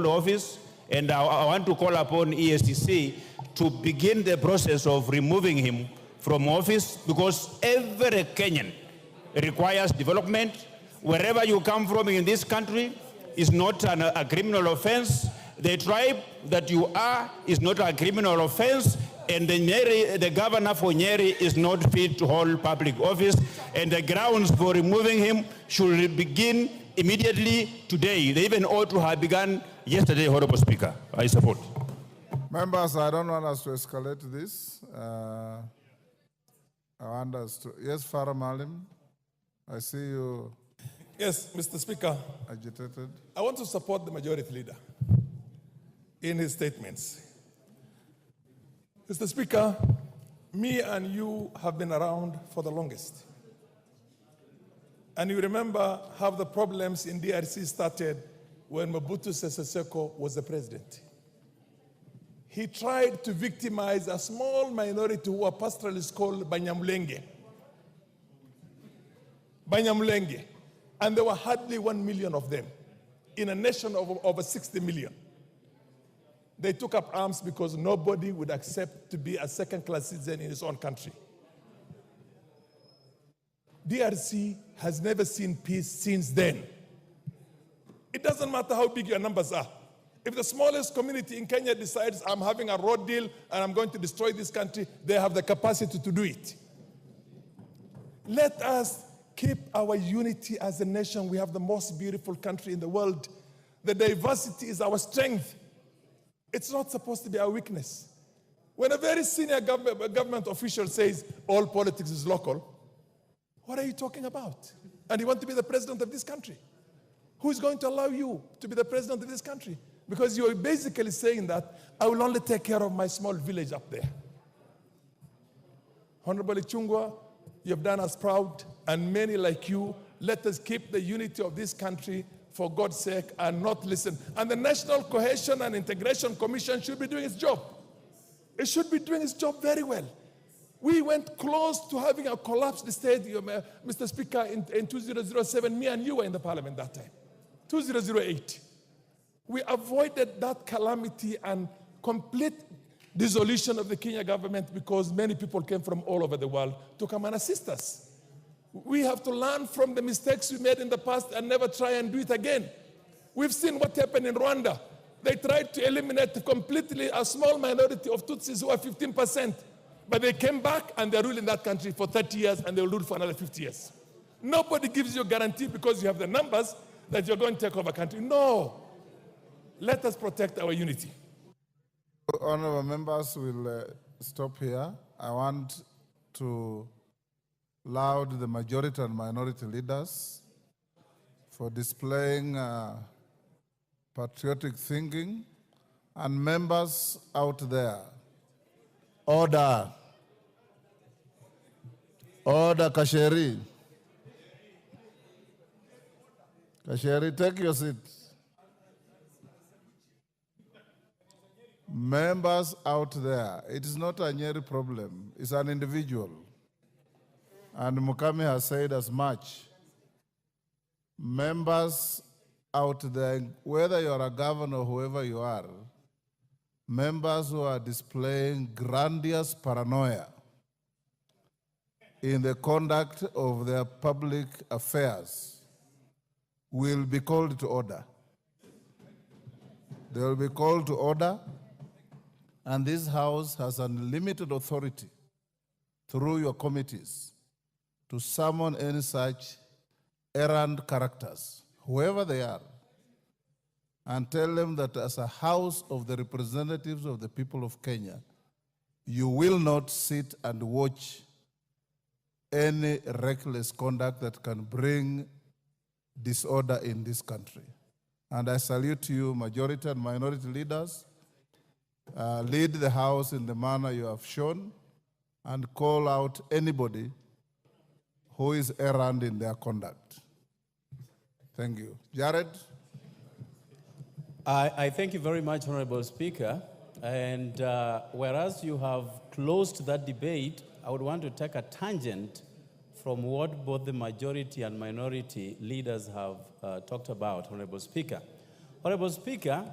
office, and I want to call upon EACC to begin the process of removing him from office, because every Kenyan requires development. Wherever you come from in this country is not a criminal offense. The tribe that you are is not a criminal offense, and the governor for Nyeri is not fit to hold public office, and the grounds for removing him should begin immediately today. They even ought to have begun yesterday, Honorable Speaker. I support. Members, I don't want us to escalate this. I want us to... Yes, Farah Malim, I see you... Yes, Mr. Speaker. Agitated. I want to support the majority leader in his statements. Mr. Speaker, me and you have been around for the longest. And you remember how the problems in DRC started when Mobutu Sese Seko was the president. He tried to victimize a small minority who are pastoralists called Banyamulenge. Banyamulenge. And there were hardly 1 million of them in a nation of over 60 million. They took up arms because nobody would accept to be a second-class citizen in his own country. DRC has never seen peace since then. It doesn't matter how big your numbers are. If the smallest community in Kenya decides, I'm having a road deal and I'm going to destroy this country, they have the capacity to do it. Let us keep our unity as a nation. We have the most beautiful country in the world. The diversity is our strength. It's not supposed to be our weakness. When a very senior government official says all politics is local, what are you talking about? And you want to be the president of this country? Who is going to allow you to be the president of this country? Because you're basically saying that I will only take care of my small village up there. Honorable Ichungwa, you have done us proud, and many like you. Let us keep the unity of this country for God's sake and not listen. And the National Cohesion and Integration Commission should be doing its job. It should be doing its job very well. We went close to having a collapsed state, Mr. Speaker, in 2007. Me and you were in the parliament that time. 2008. We avoided that calamity and complete dissolution of the Kenya government because many people came from all over the world to come and assist us. We have to learn from the mistakes we made in the past and never try and do it again. We've seen what happened in Rwanda. They tried to eliminate completely a small minority of Tutsis who are 15%, but they came back and they're ruling that country for 30 years and they'll rule for another 50 years. Nobody gives you a guarantee because you have the numbers that you're going to take over a country. No. Let us protect our unity. Honorable members will stop here. I want to laud the majority and minority leaders for displaying patriotic thinking, and members out there. Order. Order, Kasheri. Kasheri, take your seat. Members out there, it is not a Nyeri problem, it's an individual. And Mukami has said as much. Members out there, whether you're a governor or whoever you are, members who are displaying grandiose paranoia in the conduct of their public affairs will be called to order. They will be called to order. And this House has unlimited authority through your committees to summon any such errant characters, whoever they are, and tell them that as a House of the representatives of the people of Kenya, you will not sit and watch any reckless conduct that can bring disorder in this country. And I salute you, majority and minority leaders. Lead the House in the manner you have shown and call out anybody who is errant in their conduct. Thank you. Jared? I thank you very much, Honorable Speaker. And whereas you have closed that debate, I would want to take a tangent from what both the majority and minority leaders have talked about, Honorable Speaker. Honorable Speaker,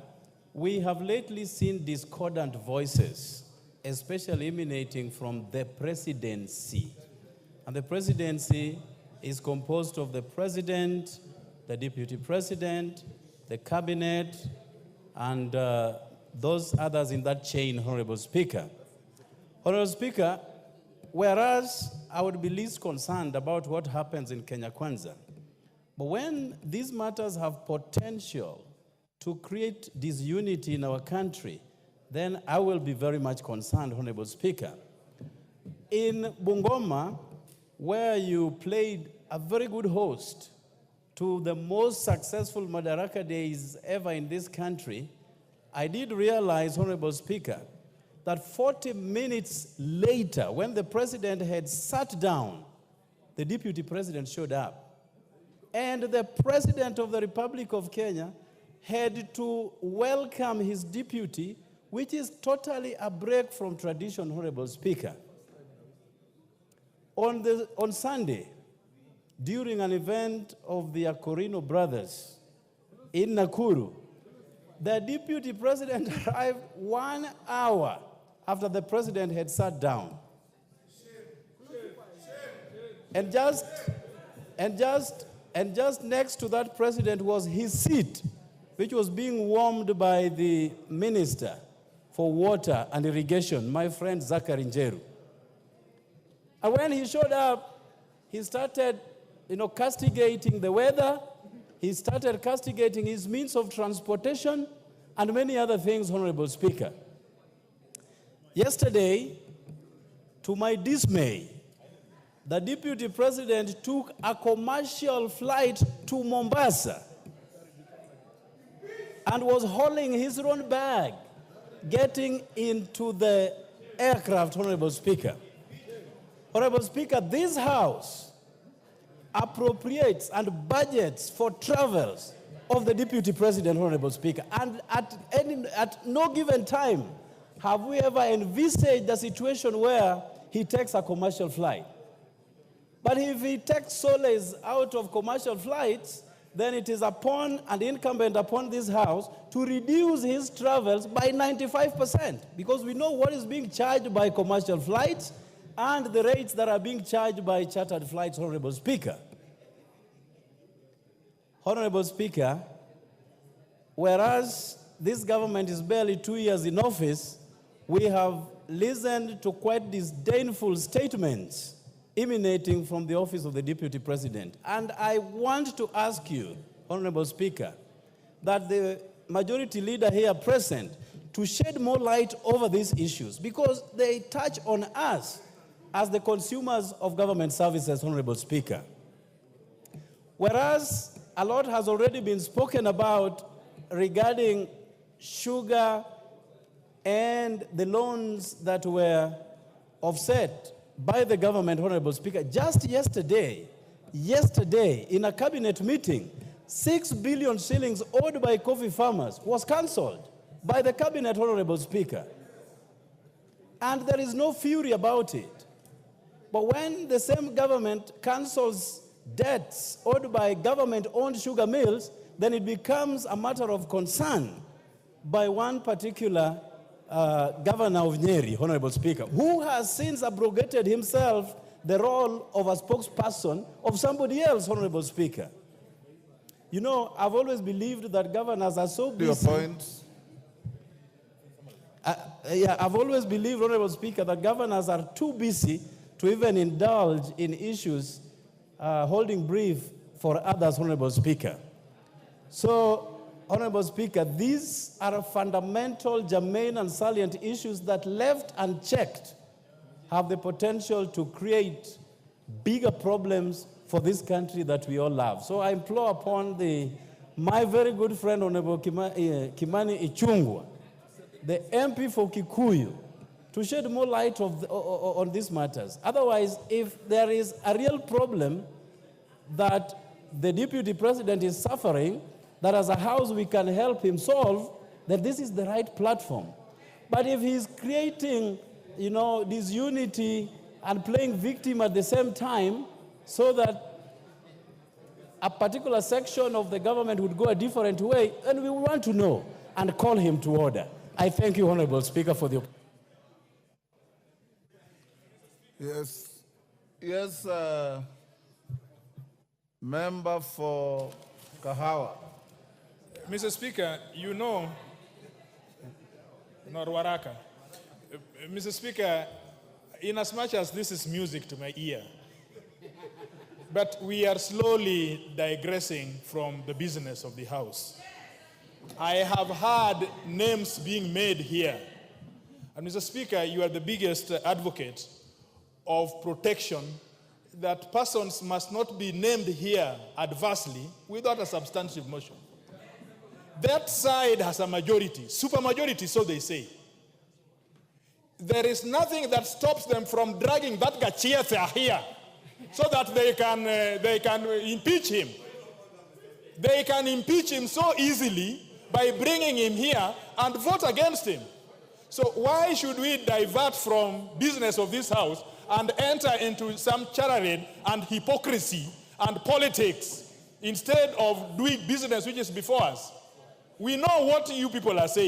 we have lately seen discordant voices, especially emanating from the presidency. And the presidency is composed of the president, the deputy president, the cabinet, and those others in that chain, Honorable Speaker. Honorable Speaker, whereas I would be least concerned about what happens in Kenya Kwanza, but when these matters have potential to create disunity in our country, then I will be very much concerned, Honorable Speaker. In Bungoma, where you played a very good host to the most successful Madaraka days ever in this country, I did realize, Honorable Speaker, that 40 minutes later, when the president had sat down, the deputy president showed up. And the president of the Republic of Kenya had to welcome his deputy, which is totally a break from tradition, Honorable Speaker. On Sunday, during an event of the Akorino brothers in Nakuru, the deputy president arrived 1 hour after the president had sat down. And just next to that president was his seat, which was being warmed by the Minister for Water and Irrigation, my friend Zachary Njeru. And when he showed up, he started, castigating the weather. He started castigating his means of transportation and many other things, Honorable Speaker. Yesterday, to my dismay, the deputy president took a commercial flight to Mombasa and was hauling his own bag, getting into the aircraft, Honorable Speaker. Honorable Speaker, this House appropriates and budgets for travels of the deputy president, Honorable Speaker. And at no given time have we ever envisaged a situation where he takes a commercial flight. But if he takes solace out of commercial flights, then it is upon and incumbent upon this House to reduce his travels by 95%, because we know what is being charged by commercial flights and the rates that are being charged by chartered flights, Honorable Speaker. Honorable Speaker, whereas this government is barely 2 years in office, we have listened to quite disdainful statements emanating from the office of the Deputy President. And I want to ask you, Honorable Speaker, that the majority leader here present to shed more light over these issues, because they touch on us as the consumers of government services, Honorable Speaker. Whereas a lot has already been spoken about regarding sugar and the loans that were offset by the government, Honorable Speaker, just yesterday, in a cabinet meeting, 6 billion shillings owed by coffee farmers was cancelled by the cabinet, Honorable Speaker. And there is no fury about it. But when the same government cancels debts owed by government-owned sugar mills, then it becomes a matter of concern by one particular governor of Nyeri, Honorable Speaker, who has since abrogated himself the role of a spokesperson of somebody else, Honorable Speaker. You know, I've always believed that governors are so busy. Your point. I've always believed, Honorable Speaker, that governors are too busy to even indulge in issues holding brief for others, Honorable Speaker. So, Honorable Speaker, these are fundamental, germane, and salient issues that, left unchecked, have the potential to create bigger problems for this country that we all love. So I implore upon my very good friend, Honorable Kimani Ichung'wah, the MP for Kikuyu, to shed more light on these matters. Otherwise, if there is a real problem that the Deputy President is suffering, that as a House we can help him solve, then this is the right platform. But if he's creating, disunity and playing victim at the same time, so that a particular section of the government would go a different way, and we want to know and call him to order. I thank you, Honorable Speaker, for the... Yes, member for Kahawa. Mr. Speaker, you know, Norwaraka. Mr. Speaker, in as much as this is music to my ear, but we are slowly digressing from the business of the House. I have heard names being made here. And Mr. Speaker, you are the biggest advocate of protection that persons must not be named here adversely without a substantive motion. That side has a majority, supermajority, so they say. There is nothing that stops them from dragging that Gachietha here so that they can impeach him. They can impeach him so easily by bringing him here and vote against him. So why should we divert from business of this House and enter into some charade and hypocrisy and politics instead of doing business which is before us? We know what you people are saying.